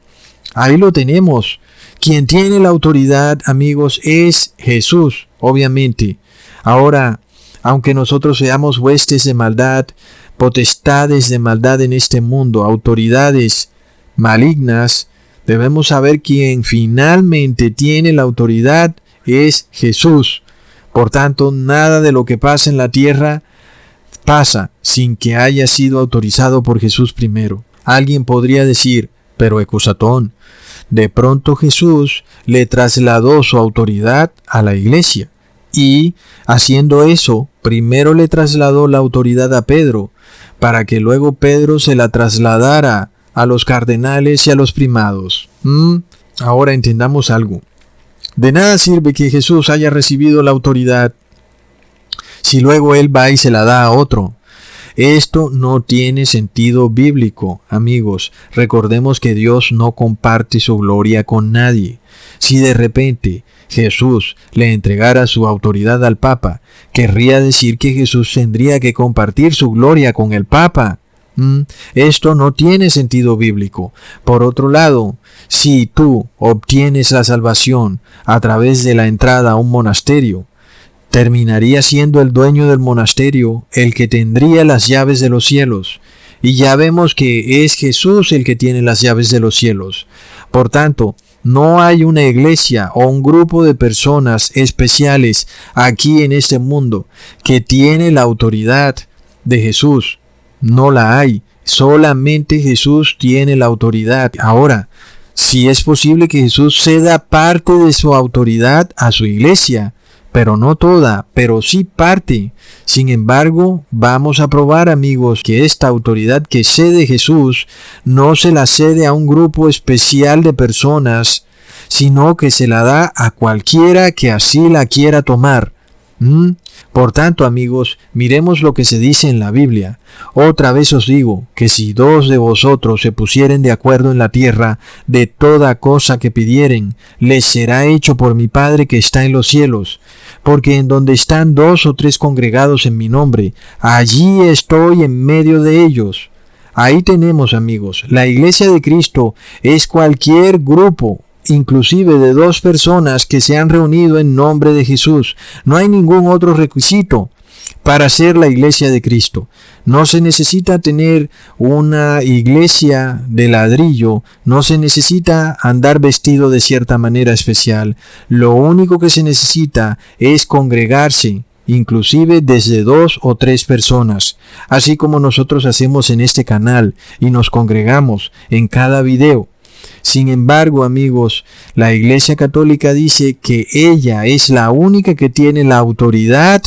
Ahí lo tenemos. Quien tiene la autoridad, amigos, es Jesús, obviamente. Ahora, aunque nosotros seamos huestes de maldad, potestades de maldad en este mundo, autoridades malignas, debemos saber quien finalmente tiene la autoridad es Jesús. Por tanto, nada de lo que pasa en la tierra pasa sin que haya sido autorizado por Jesús primero. Alguien podría decir, pero Ecusatón, de pronto Jesús le trasladó su autoridad a la iglesia. Y, haciendo eso, primero le trasladó la autoridad a Pedro, para que luego Pedro se la trasladara a los cardenales y a los primados. Ahora entendamos algo. De nada sirve que Jesús haya recibido la autoridad si luego Él va y se la da a otro. Esto no tiene sentido bíblico, amigos. Recordemos que Dios no comparte su gloria con nadie. Si de repente Jesús le entregara su autoridad al Papa, querría decir que Jesús tendría que compartir su gloria con el Papa. Esto no tiene sentido bíblico. Por otro lado, si tú obtienes la salvación a través de la entrada a un monasterio, terminaría siendo el dueño del monasterio el que tendría las llaves de los cielos. Y ya vemos que es Jesús el que tiene las llaves de los cielos. Por tanto, no hay una iglesia o un grupo de personas especiales aquí en este mundo que tiene la autoridad de Jesús. No la hay. Solamente Jesús tiene la autoridad. Ahora, si es posible que Jesús ceda parte de su autoridad a su iglesia, pero no toda, pero sí parte. Sin embargo, vamos a probar, amigos, que esta autoridad que cede Jesús no se la cede a un grupo especial de personas, sino que se la da a cualquiera que así la quiera tomar. Por tanto, amigos, miremos lo que se dice en la Biblia. Otra vez os digo, que si dos de vosotros se pusieren de acuerdo en la tierra, de toda cosa que pidieren, les será hecho por mi Padre que está en los cielos. Porque en donde están 2 o 3 congregados en mi nombre, allí estoy en medio de ellos. Ahí tenemos, amigos, la iglesia de Cristo es cualquier grupo, inclusive de 2 personas que se han reunido en nombre de Jesús. No hay ningún otro requisito para ser la iglesia de Cristo. No se necesita tener una iglesia de ladrillo, no se necesita andar vestido de cierta manera especial. Lo único que se necesita es congregarse inclusive desde 2 o 3 personas, así como nosotros hacemos en este canal y nos congregamos en cada video. Sin embargo, amigos, la Iglesia Católica dice que ella es la única que tiene la autoridad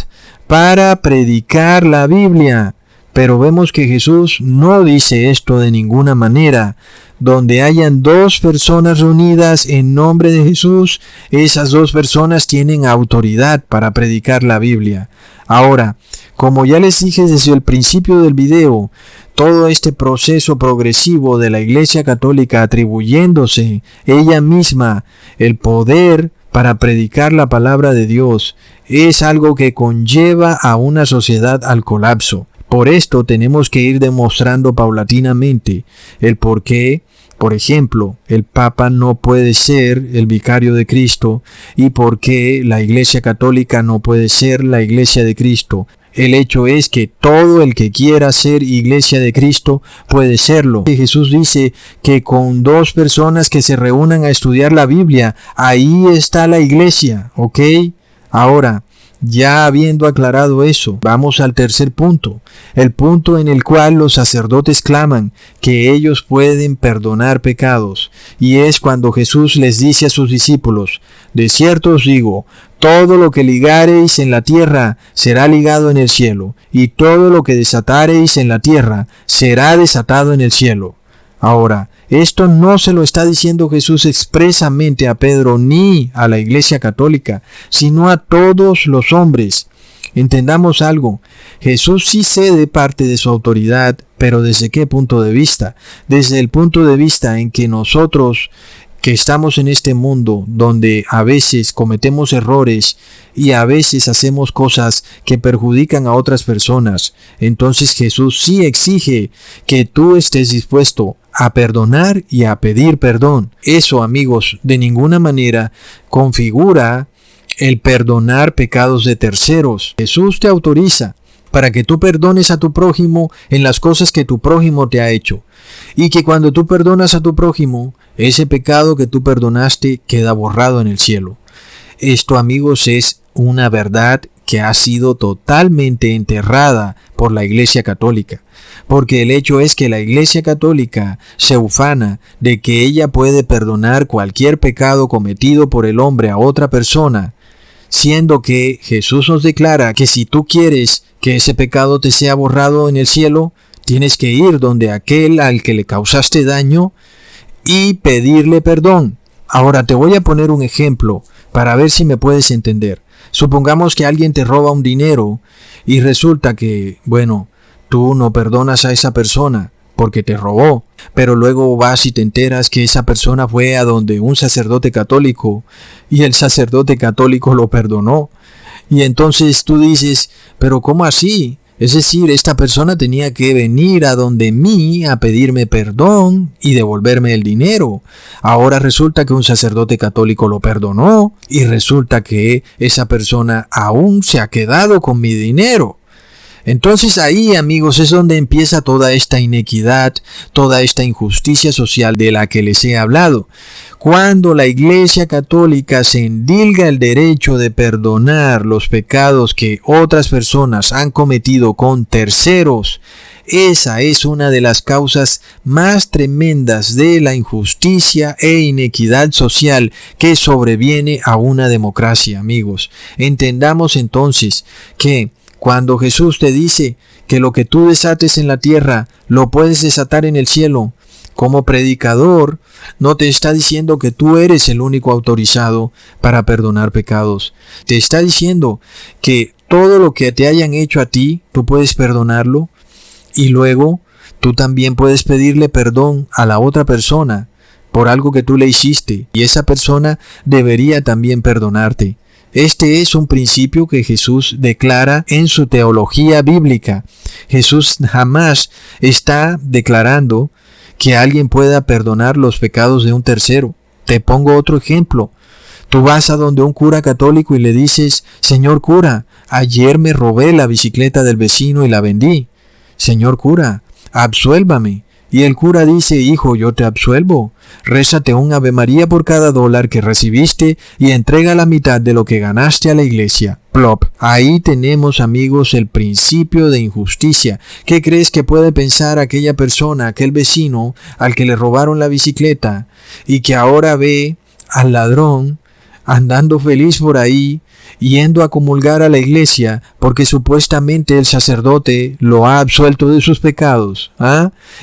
para predicar la Biblia. Pero vemos que Jesús no dice esto de ninguna manera. Donde hayan 2 personas reunidas en nombre de Jesús, esas 2 personas tienen autoridad para predicar la Biblia. Ahora, como ya les dije desde el principio del video, todo este proceso progresivo de la Iglesia Católica atribuyéndose ella misma el poder para predicar la palabra de Dios es algo que conlleva a una sociedad al colapso. Por esto tenemos que ir demostrando paulatinamente el por qué, por ejemplo, el Papa no puede ser el vicario de Cristo y por qué la Iglesia Católica no puede ser la Iglesia de Cristo. El hecho es que todo el que quiera ser Iglesia de Cristo puede serlo. Jesús dice que con 2 personas que se reúnan a estudiar la Biblia, ahí está la Iglesia, ¿ok? Ahora, ya habiendo aclarado eso, vamos al tercer punto, el punto en el cual los sacerdotes claman que ellos pueden perdonar pecados, y es cuando Jesús les dice a sus discípulos: de cierto os digo, todo lo que ligareis en la tierra será ligado en el cielo, y todo lo que desatareis en la tierra será desatado en el cielo. Ahora, esto no se lo está diciendo Jesús expresamente a Pedro ni a la Iglesia Católica, sino a todos los hombres. Entendamos algo, Jesús sí cede parte de su autoridad, pero ¿desde qué punto de vista? Desde el punto de vista en que nosotros, que estamos en este mundo donde a veces cometemos errores y a veces hacemos cosas que perjudican a otras personas, entonces Jesús sí exige que tú estés dispuesto a perdonar y a pedir perdón. Eso, amigos, de ninguna manera configura el perdonar pecados de terceros. Jesús te autoriza para que tú perdones a tu prójimo en las cosas que tu prójimo te ha hecho. Y que cuando tú perdonas a tu prójimo, ese pecado que tú perdonaste queda borrado en el cielo. Esto, amigos, es una verdad que ha sido totalmente enterrada por la Iglesia Católica. Porque el hecho es que la Iglesia Católica se ufana de que ella puede perdonar cualquier pecado cometido por el hombre a otra persona, siendo que Jesús nos declara que si tú quieres que ese pecado te sea borrado en el cielo, tienes que ir donde aquel al que le causaste daño y pedirle perdón. Ahora te voy a poner un ejemplo para ver si me puedes entender. Supongamos que alguien te roba un dinero y resulta que, tú no perdonas a esa persona porque te robó, pero luego vas y te enteras que esa persona fue a donde un sacerdote católico y el sacerdote católico lo perdonó. Y entonces tú dices, pero ¿cómo así? Es decir, esta persona tenía que venir a donde mí a pedirme perdón y devolverme el dinero. Ahora resulta que un sacerdote católico lo perdonó y resulta que esa persona aún se ha quedado con mi dinero. Entonces ahí, amigos, es donde empieza toda esta inequidad, toda esta injusticia social de la que les he hablado. Cuando la Iglesia Católica se endilga el derecho de perdonar los pecados que otras personas han cometido con terceros, esa es una de las causas más tremendas de la injusticia e inequidad social que sobreviene a una democracia, amigos. Entendamos entonces que cuando Jesús te dice que lo que tú desates en la tierra lo puedes desatar en el cielo, como predicador, no te está diciendo que tú eres el único autorizado para perdonar pecados. Te está diciendo que todo lo que te hayan hecho a ti, tú puedes perdonarlo y luego tú también puedes pedirle perdón a la otra persona por algo que tú le hiciste y esa persona debería también perdonarte. Este es un principio que Jesús declara en su teología bíblica. Jesús jamás está declarando que alguien pueda perdonar los pecados de un tercero. Te pongo otro ejemplo. Tú vas a donde un cura católico y le dices, señor cura, ayer me robé la bicicleta del vecino y la vendí. Señor cura, absuélvame. Y el cura dice, hijo, yo te absuelvo. Rézate un Ave María por cada dólar que recibiste y entrega la mitad de lo que ganaste a la iglesia. Plop. Ahí tenemos, amigos, el principio de injusticia. ¿Qué crees que puede pensar aquella persona, aquel vecino al que le robaron la bicicleta y que ahora ve al ladrón andando feliz por ahí, yendo a comulgar a la iglesia porque supuestamente el sacerdote lo ha absuelto de sus pecados?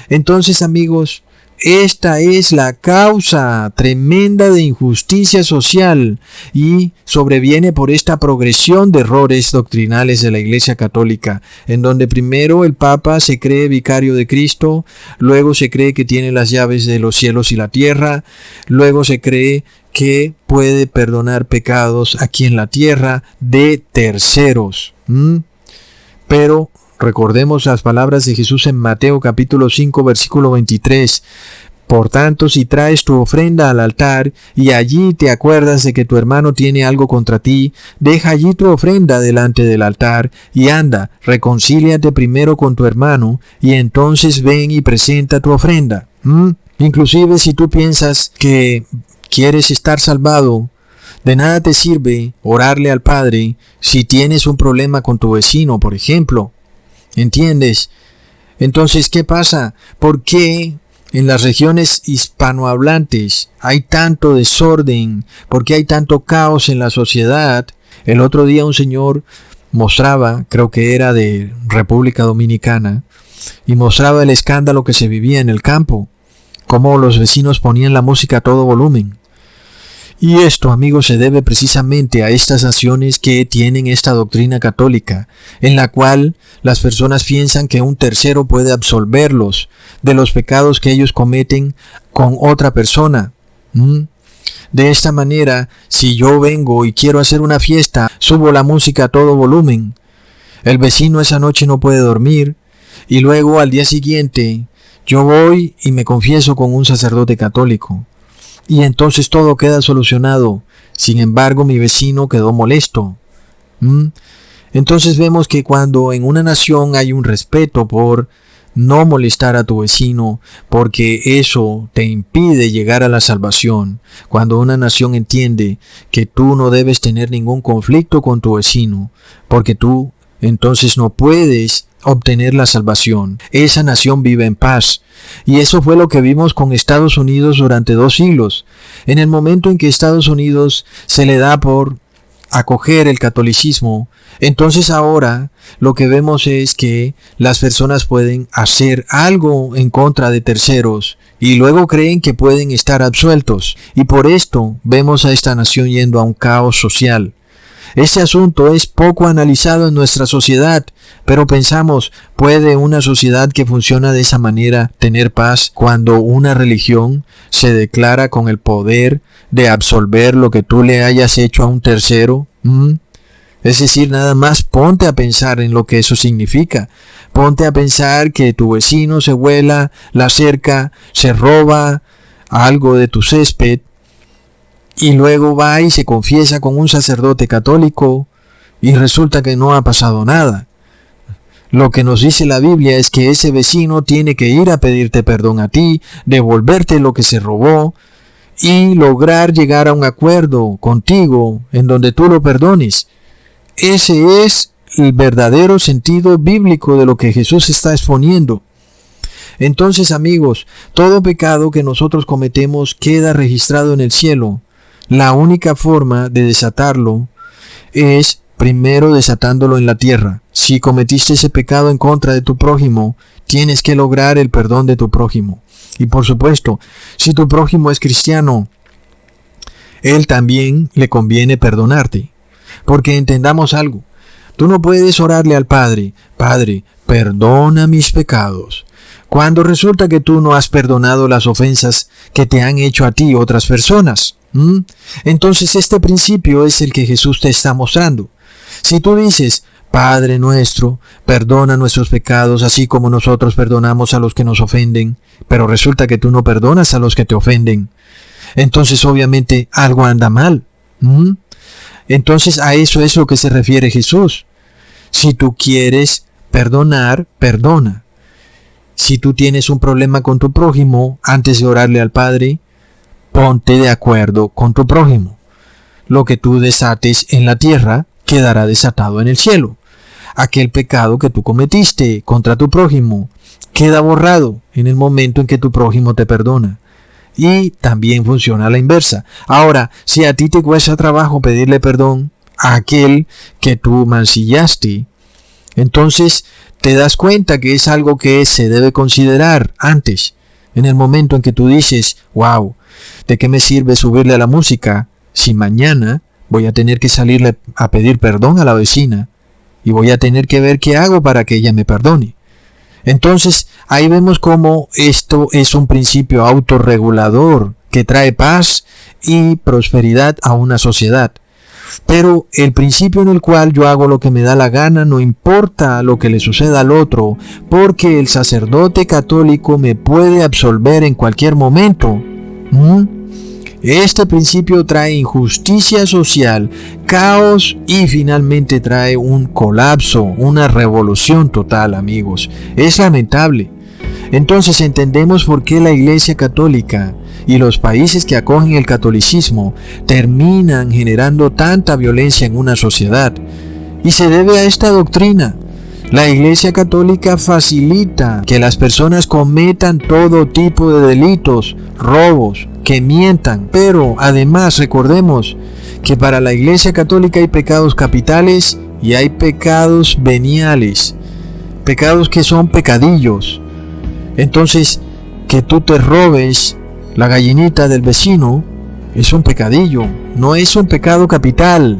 Entonces, amigos, esta es la causa tremenda de injusticia social y sobreviene por esta progresión de errores doctrinales de la Iglesia Católica, en donde primero el Papa se cree vicario de Cristo, luego se cree que tiene las llaves de los cielos y la tierra, luego se cree que puede perdonar pecados aquí en la tierra de terceros. Pero recordemos las palabras de Jesús en Mateo capítulo 5 versículo 23. Por tanto, si traes tu ofrenda al altar y allí te acuerdas de que tu hermano tiene algo contra ti, deja allí tu ofrenda delante del altar y anda, reconcíliate primero con tu hermano y entonces ven y presenta tu ofrenda. Inclusive si tú piensas que quieres estar salvado, de nada te sirve orarle al Padre si tienes un problema con tu vecino, por ejemplo. ¿Entiendes? Entonces, ¿qué pasa? ¿Por qué en las regiones hispanohablantes hay tanto desorden? ¿Por qué hay tanto caos en la sociedad? El otro día un señor mostraba, creo que era de República Dominicana, y mostraba el escándalo que se vivía en el campo, cómo los vecinos ponían la música a todo volumen. Y esto, amigos, se debe precisamente a estas naciones que tienen esta doctrina católica, en la cual las personas piensan que un tercero puede absolverlos de los pecados que ellos cometen con otra persona. De esta manera, si yo vengo y quiero hacer una fiesta, subo la música a todo volumen, el vecino esa noche no puede dormir, y luego al día siguiente yo voy y me confieso con un sacerdote católico. Y entonces todo queda solucionado. Sin embargo, mi vecino quedó molesto. Entonces vemos que cuando en una nación hay un respeto por no molestar a tu vecino, porque eso te impide llegar a la salvación. Cuando una nación entiende que tú no debes tener ningún conflicto con tu vecino, porque tú entonces no puedes obtener la salvación. Esa nación vive en paz. Y eso fue lo que vimos con Estados Unidos durante 2 siglos. En el momento en que Estados Unidos se le da por acoger el catolicismo, entonces ahora lo que vemos es que las personas pueden hacer algo en contra de terceros y luego creen que pueden estar absueltos. Y por esto vemos a esta nación yendo a un caos social. Este asunto es poco analizado en nuestra sociedad, pero pensamos, ¿puede una sociedad que funciona de esa manera tener paz cuando una religión se declara con el poder de absolver lo que tú le hayas hecho a un tercero? Es decir, nada más ponte a pensar en lo que eso significa. Ponte a pensar que tu vecino se vuela la cerca, se roba algo de tu césped, y luego va y se confiesa con un sacerdote católico y resulta que no ha pasado nada. Lo que nos dice la Biblia es que ese vecino tiene que ir a pedirte perdón a ti, devolverte lo que se robó y lograr llegar a un acuerdo contigo en donde tú lo perdones. Ese es el verdadero sentido bíblico de lo que Jesús está exponiendo. Entonces, amigos, todo pecado que nosotros cometemos queda registrado en el cielo. La única forma de desatarlo es primero desatándolo en la tierra. Si cometiste ese pecado en contra de tu prójimo, tienes que lograr el perdón de tu prójimo. Y por supuesto, si tu prójimo es cristiano, él también le conviene perdonarte. Porque entendamos algo, tú no puedes orarle al Padre, Padre, perdona mis pecados, cuando resulta que tú no has perdonado las ofensas que te han hecho a ti otras personas. Entonces este principio es el que Jesús te está mostrando. Si tú dices, Padre nuestro, perdona nuestros pecados así como nosotros perdonamos a los que nos ofenden, pero resulta que tú no perdonas a los que te ofenden, entonces obviamente algo anda mal. Entonces a eso es lo que se refiere Jesús. Si tú quieres perdonar, perdona. Si tú tienes un problema con tu prójimo, antes de orarle al Padre, ponte de acuerdo con tu prójimo. Lo que tú desates en la tierra quedará desatado en el cielo. Aquel pecado que tú cometiste contra tu prójimo queda borrado en el momento en que tu prójimo te perdona. Y también funciona a la inversa. Ahora, si a ti te cuesta trabajo pedirle perdón a aquel que tú mancillaste, entonces te das cuenta que es algo que se debe considerar antes. En el momento en que tú dices, wow, ¿de qué me sirve subirle a la música si mañana voy a tener que salirle a pedir perdón a la vecina y voy a tener que ver qué hago para que ella me perdone? Entonces, ahí vemos cómo esto es un principio autorregulador que trae paz y prosperidad a una sociedad. Pero el principio en el cual yo hago lo que me da la gana, no importa lo que le suceda al otro, porque el sacerdote católico me puede absolver en cualquier momento. Este principio trae injusticia social, caos y finalmente trae un colapso, una revolución total, amigos. Es lamentable. Entonces entendemos por qué la Iglesia Católica y los países que acogen el catolicismo terminan generando tanta violencia en una sociedad. Y se debe a esta doctrina. La Iglesia Católica facilita que las personas cometan todo tipo de delitos, robos, que mientan. Pero además recordemos que para la Iglesia Católica hay pecados capitales y hay pecados veniales. Pecados que son pecadillos. Entonces, que tú te robes la gallinita del vecino es un pecadillo, no es un pecado capital.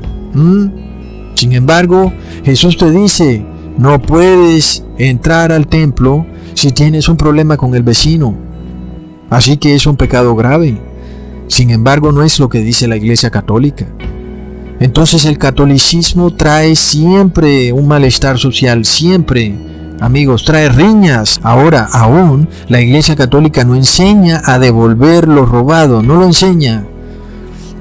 Sin embargo, Jesús te dice, no puedes entrar al templo si tienes un problema con el vecino. Así que es un pecado grave. Sin embargo, no es lo que dice la Iglesia Católica. Entonces el catolicismo trae siempre un malestar social, siempre. Amigos, trae riñas. Ahora, aún, la Iglesia Católica no enseña a devolver lo robado, no lo enseña.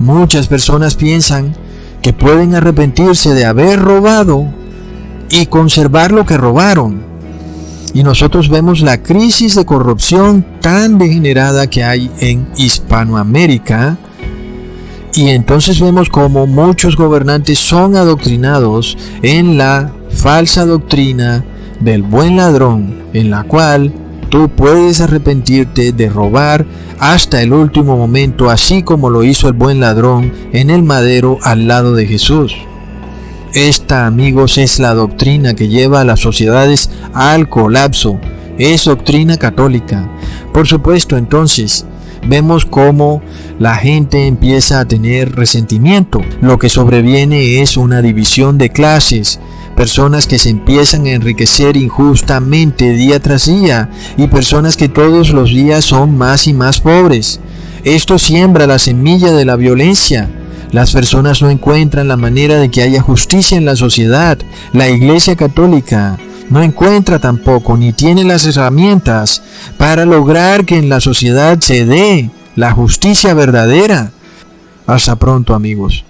Muchas personas piensan que pueden arrepentirse de haber robado y conservar lo que robaron. Y nosotros vemos la crisis de corrupción tan degenerada que hay en Hispanoamérica. Y entonces vemos cómo muchos gobernantes son adoctrinados en la falsa doctrina del buen ladrón, en la cual tú puedes arrepentirte de robar hasta el último momento, así como lo hizo el buen ladrón en el madero al lado de Jesús. Esta, amigos, es la doctrina que lleva a las sociedades al colapso. Es doctrina católica. Por supuesto, entonces, vemos cómo la gente empieza a tener resentimiento. Lo que sobreviene es una división de clases. Personas que se empiezan a enriquecer injustamente día tras día y personas que todos los días son más y más pobres. Esto siembra la semilla de la violencia. Las personas no encuentran la manera de que haya justicia en la sociedad. La Iglesia Católica no encuentra tampoco ni tiene las herramientas para lograr que en la sociedad se dé la justicia verdadera. Hasta pronto, amigos.